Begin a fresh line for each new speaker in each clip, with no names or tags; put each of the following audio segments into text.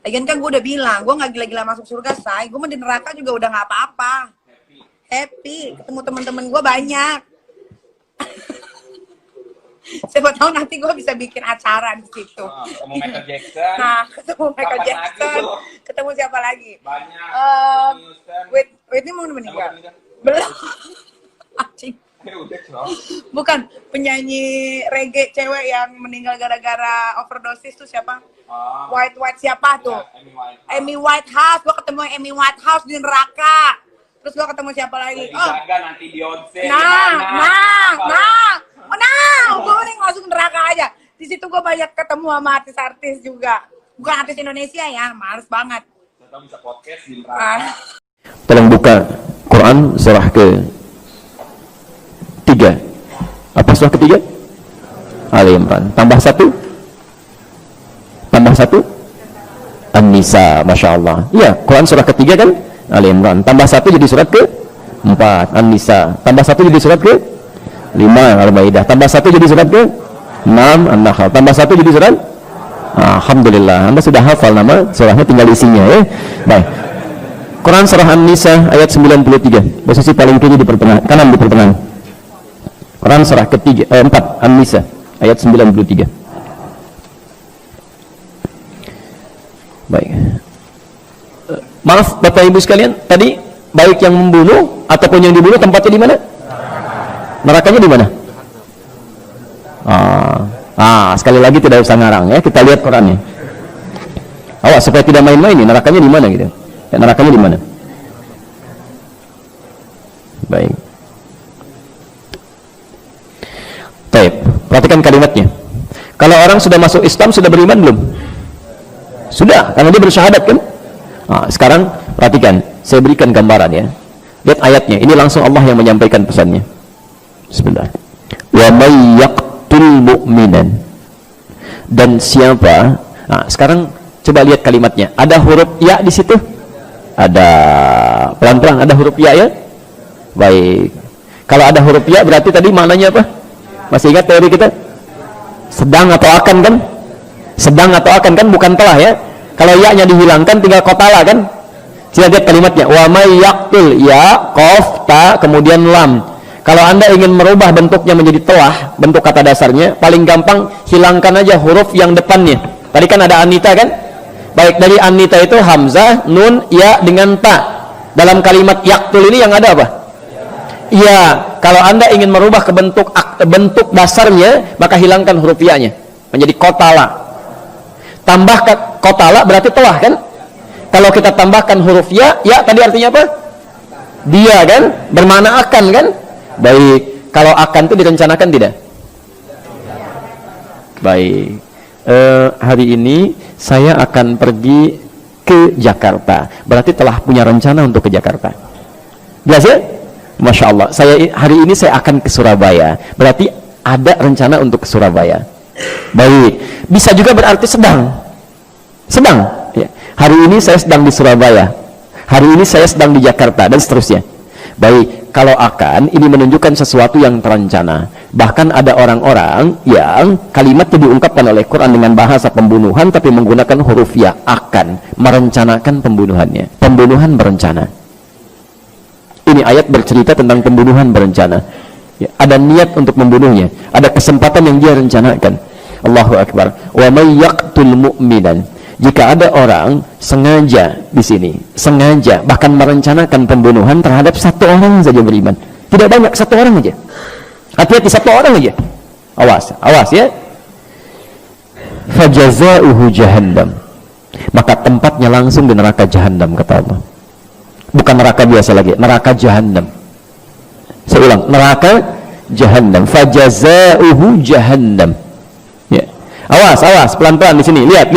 Lagian kan gue udah bilang, gue nggak gila-gila masuk surga, say. Gue mah di neraka juga udah nggak apa-apa. Happy, ketemu teman-teman gue banyak. Siapa tahu nanti gue bisa bikin acara di situ.
Ketemu Michael Jackson.
Nah, ketemu Michael
Kapan
Jackson.
lagi
Ketemu siapa lagi?
Banyak.
Whitney mau meninggal? Belum. Anjing.
Udah, Cok.
Bukan, penyanyi reggae cewek yang meninggal gara-gara overdosis tuh siapa? White siapa tuh? Amy Whitehouse. Gue ketemu Amy Whitehouse di neraka. Terus gue ketemu siapa lagi?
Jaga nanti Beyonce.
Gue mending langsung neraka aja. Di situ gue banyak ketemu sama artis-artis juga. Bukan artis Indonesia ya, males banget.
Kita bisa podcast di neraka.
Tolong buka Quran surah ke-3. Apa surah ketiga? Ali Imran. Tambah satu. An-Nisa, Masya Allah. Iya, Quran surah ketiga kan? Ali Imran. Tambah satu jadi surat ke-4. An-Nisa. Tambah satu jadi surat ke-5. Al-Maidah. Tambah satu jadi surat ke-6. An-Nahl. Tambah satu jadi surat. Alhamdulillah, Anda sudah hafal nama surahnya, tinggal isinya ya. Baik. Quran surah An-Nisa ayat 93. Posisi paling kiri di pertengahan, kanan di pertengahan. Quran surah ketiga 4 An-Nisa ayat 93. Baik. Maaf Bapak Ibu sekalian, tadi baik yang membunuh ataupun yang dibunuh tempatnya di mana? Nerakanya di mana? Sekali lagi tidak usah ngarang ya, kita lihat Qurannya. Awas supaya tidak main-main nih, nerakanya di mana gitu. Ya, nerakanya di mana? Baik. Baik, perhatikan kalimatnya. Kalau orang sudah masuk Islam, sudah beriman belum? Sudah, karena dia bersyahadat kan? Sekarang perhatikan, saya berikan gambaran ya. Lihat ayatnya, ini langsung Allah yang menyampaikan pesannya. Bismillah. Wa may yaqtul mu'minan. Dan siapa? Sekarang coba lihat kalimatnya. Ada huruf ya di situ? Ada. Pelan-pelan ada huruf ya ya? Baik. Kalau ada huruf ya berarti tadi maknanya apa? Masih ingat teori kita? Sedang atau akan kan? Sedang atau akan kan, bukan telah ya. Kalau ya-nya dihilangkan tinggal kotala kan? Sila lihat kalimatnya. Wa may yaqtul, ya, qaf, ta, kemudian lam. Kalau Anda ingin merubah bentuknya menjadi telah, bentuk kata dasarnya, paling gampang hilangkan aja huruf yang depannya. Tadi kan ada Anita kan? Baik, dari Anita itu hamzah, nun, ya dengan ta. Dalam kalimat yaqtul ini yang ada apa? Iya. Kalau Anda ingin merubah ke bentuk dasarnya, maka hilangkan huruf ya-nya menjadi kotala. Tambah kotala berarti telah kan? Kalau kita tambahkan huruf ya, ya tadi artinya apa? Dia kan? Bermakna akan kan? Baik. Kalau akan itu direncanakan tidak? Baik. Hari ini saya akan pergi ke Jakarta. Berarti telah punya rencana untuk ke Jakarta. Jelas ya? Masya Allah. Hari ini saya akan ke Surabaya. Berarti ada rencana untuk ke Surabaya. Baik. Bisa juga berarti sedang. Ya. Hari ini saya sedang di Surabaya. Hari ini saya sedang di Jakarta dan seterusnya. Baik. Kalau akan, ini menunjukkan sesuatu yang terencana. Bahkan ada orang-orang yang kalimatnya diungkapkan oleh Quran dengan bahasa pembunuhan tapi menggunakan huruf ya, akan merencanakan pembunuhannya. Pembunuhan berencana. Ini ayat bercerita tentang pembunuhan berencana. Ya, ada niat untuk membunuhnya, ada kesempatan yang dia rencanakan. Allahu Akbar. Wa may yaqtul mu'minan. Jika ada orang sengaja di sini, sengaja bahkan merencanakan pembunuhan terhadap satu orang saja beriman, tidak banyak, satu orang aja. Hati-hati, satu orang aja. Awas ya. Fajazauhu jahannam. Maka tempatnya langsung di neraka jahannam, kata Allah. Bukan neraka biasa lagi, neraka jahannam. Saya ulang, neraka jahannam. Fajazauhu jahannam. Ya. Awas, pelan-pelan di sini. Lihat.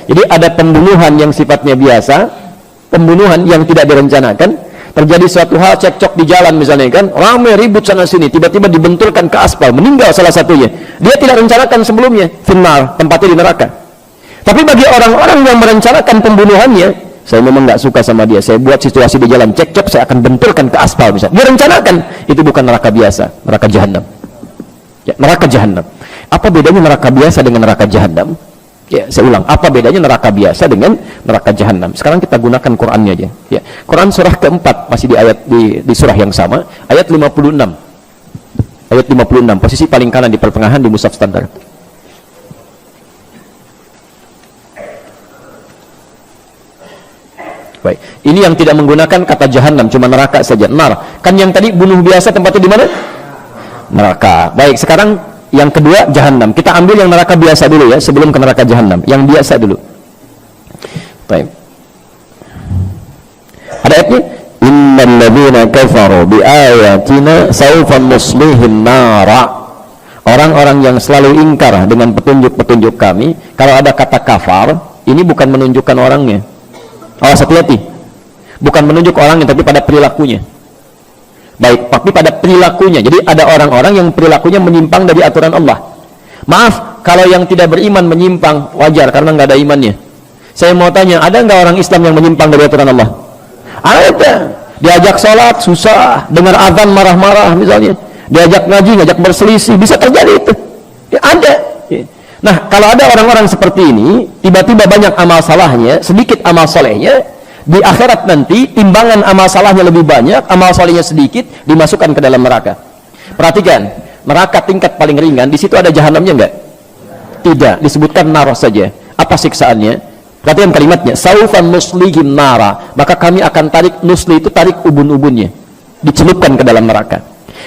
Jadi ada pembunuhan yang sifatnya biasa, pembunuhan yang tidak direncanakan. Terjadi suatu hal, cekcok di jalan misalnya kan, ramai ribut sana sini, tiba-tiba dibenturkan ke aspal, meninggal salah satunya. Dia tidak rencanakan sebelumnya, final, tempatnya di neraka. Tapi bagi orang-orang yang merencanakan pembunuhannya, saya memang nggak suka sama dia, saya buat situasi di jalan, cekcok, saya akan benturkan ke aspal misalnya. Dia rencanakan, itu bukan neraka biasa, neraka jahanam. Ya, neraka jahanam. Apa bedanya neraka biasa dengan neraka jahanam? Ya, saya ulang, apa bedanya neraka biasa dengan neraka jahanam? Sekarang kita gunakan Qur'annya aja. Ya, Quran surah keempat masih di ayat di surah yang sama, ayat 56. Ayat 56, posisi paling kanan di pertengahan di mushaf standar. Baik, ini yang tidak menggunakan kata jahanam, cuma neraka saja. Nar. Kan yang tadi bunuh biasa tempatnya di mana? Neraka. Baik, sekarang yang kedua jahanam. Kita ambil yang neraka biasa dulu ya, sebelum ke neraka jahanam. Yang biasa dulu. Baik. Ada ayatnya? Innal ladzina kafaru biayatina sawfa nuslihim nara. Orang-orang yang selalu ingkar dengan petunjuk-petunjuk kami, kalau ada kata kafar, ini bukan menunjukkan orangnya. Awas, hati-hati. Bukan menunjuk orangnya, tapi pada perilakunya. Baik, tapi pada perilakunya. Jadi ada orang-orang yang perilakunya menyimpang dari aturan Allah. Maaf, kalau yang tidak beriman menyimpang, wajar karena nggak ada imannya. Saya mau tanya, ada nggak orang Islam yang menyimpang dari aturan Allah? Ada. Diajak sholat susah, dengar azan marah-marah misalnya. Diajak ngaji, ngajak berselisih, bisa terjadi itu. Ya, ada. Ya. Nah, kalau ada orang-orang seperti ini, tiba-tiba banyak amal salahnya, sedikit amal solehnya, di akhirat nanti timbangan amal salahnya lebih banyak, amal solehnya sedikit, dimasukkan ke dalam neraka. Perhatikan, neraka tingkat paling ringan, di situ ada jahanamnya enggak? Tidak, disebutkan nar saja. Apa siksaannya? Perhatikan kalimatnya, saufan nuslihim nara, maka kami akan tarik, nusli itu tarik ubun-ubunnya, dicelupkan ke dalam neraka.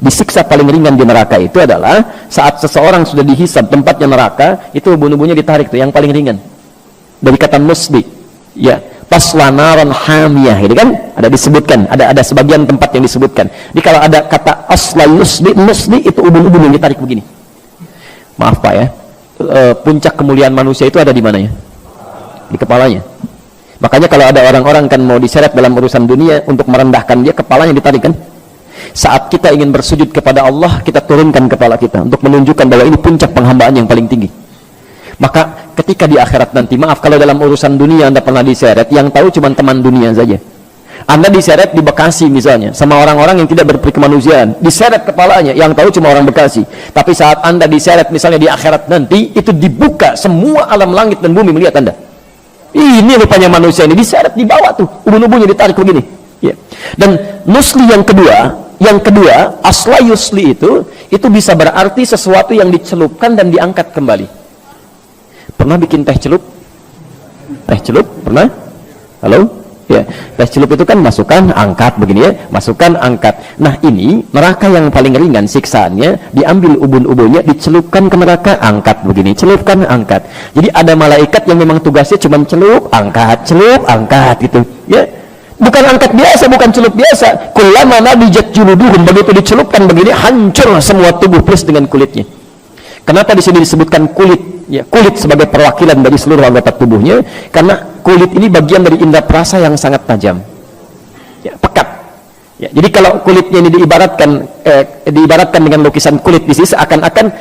Disiksa paling ringan di neraka itu adalah saat seseorang sudah dihisab tempatnya neraka, itu ubun-ubunnya ditarik tuh, yang paling ringan. Dari kata nusli, ya. Taslanaran hamiyah, itu kan ada disebutkan, ada sebagian tempat yang disebutkan. Jadi kalau ada kata asla nusli itu ubun-ubun yang ditarik begini. Maaf Pak ya, puncak kemuliaan manusia itu ada di mana ya? Di kepalanya. Makanya kalau ada orang-orang kan mau diseret dalam urusan dunia untuk merendahkan dia, kepalanya ditarik kan. Saat kita ingin bersujud kepada Allah, kita turunkan kepala kita untuk menunjukkan bahwa ini puncak penghambaan yang paling tinggi. Maka ketika di akhirat nanti, maaf kalau dalam urusan dunia Anda pernah diseret, yang tahu cuma teman dunia saja. Anda diseret di Bekasi misalnya, sama orang-orang yang tidak berkemanusiaan, diseret kepalanya, yang tahu cuma orang Bekasi. Tapi saat Anda diseret misalnya di akhirat nanti, itu dibuka semua alam langit dan bumi melihat Anda. Ini rupanya manusia ini, diseret di bawah tuh, ubun-ubunnya ditarik begini. Ya. Dan nusli yang kedua, asla yusli itu bisa berarti sesuatu yang dicelupkan dan diangkat kembali. Pernah bikin teh celup? Teh celup? Pernah? Halo? Ya, teh celup itu kan masukkan, angkat begini ya, masukkan, angkat. Nah ini neraka yang paling ringan siksaannya, diambil ubun-ubunnya, dicelupkan ke neraka, angkat begini, celupkan, angkat. Jadi ada malaikat yang memang tugasnya cuma celup, angkat gitu. Ya, bukan angkat biasa, bukan celup biasa. Kullama nadijat juluduhum, begitu dicelupkan begini, hancur semua tubuh plus dengan kulitnya. Kenapa di sini disebutkan kulit? Ya, kulit sebagai perwakilan dari seluruh anggota tubuhnya, karena kulit ini bagian dari indera perasa yang sangat tajam. Ya, pekat. Ya, jadi kalau kulitnya ini diibaratkan dengan lukisan kulit di sini, seakan-akan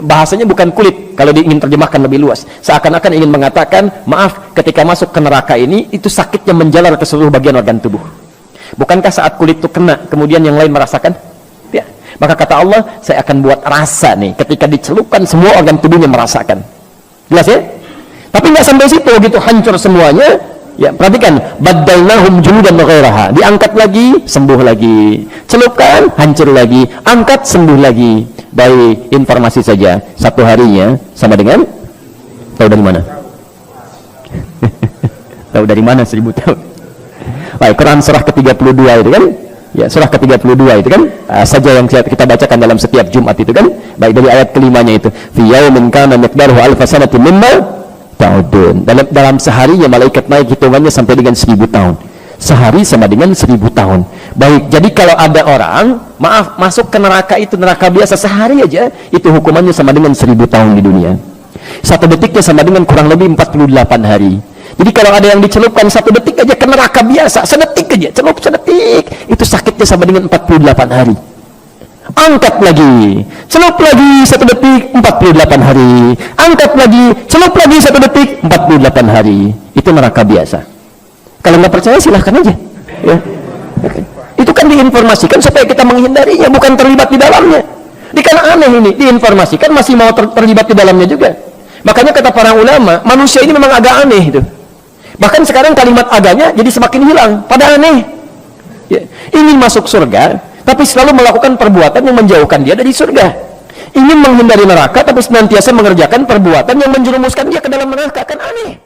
bahasanya bukan kulit kalau ingin terjemahkan lebih luas. Seakan-akan ingin mengatakan, maaf, ketika masuk ke neraka ini, itu sakitnya menjalar ke seluruh bagian organ tubuh. Bukankah saat kulit itu kena, kemudian yang lain merasakan? Ya. Maka kata Allah, saya akan buat rasa nih, ketika dicelupkan semua organ tubuhnya merasakan. Jelas ya? Tapi nggak sampai situ, gitu hancur semuanya. Ya, perhatikan, baddalnahum juludan ghairaha, diangkat lagi, sembuh lagi, celupkan, hancur lagi, angkat, sembuh lagi. Baik, informasi saja, satu harinya sama dengan, tahu dari mana? Tahu dari mana 1000 tahun? Baik, Quran surah ke-32 itu kan? Ya, surah ke-32 itu kan saja yang kita bacakan dalam setiap Jumat itu kan. Baik, dari ayat kelimanya itu, fi yaumin kana miqdaruhu alf sanatin mimma ta'udun. Dalam seharinya malaikat naik hitungannya sampai dengan 1000 tahun. Sehari sama dengan 1000 tahun. Baik, jadi kalau ada orang, maaf, masuk ke neraka itu neraka biasa sehari aja, itu hukumannya sama dengan 1000 tahun di dunia. Satu detiknya sama dengan kurang lebih 48 hari. Jadi kalau ada yang dicelupkan 1 detik aja ke neraka biasa, sedetik aja, celup sedetik, itu sakitnya sama dengan 48 hari. Angkat lagi, celup lagi 1 detik, 48 hari. Angkat lagi, celup lagi 1 detik, 48 hari. Itu neraka biasa. Kalau nggak percaya silahkan aja. Ya. Itu kan diinformasikan supaya kita menghindarinya, bukan terlibat di dalamnya. Ini kan aneh ini, diinformasikan masih mau terlibat di dalamnya juga. Makanya kata para ulama, manusia ini memang agak aneh itu. Bahkan sekarang kalimat aganya jadi semakin hilang, pada aneh. Ya, ingin masuk surga, tapi selalu melakukan perbuatan yang menjauhkan dia dari surga. Ingin menghindari neraka, tapi senantiasa mengerjakan perbuatan yang menjerumuskan dia ke dalam neraka. Kan aneh.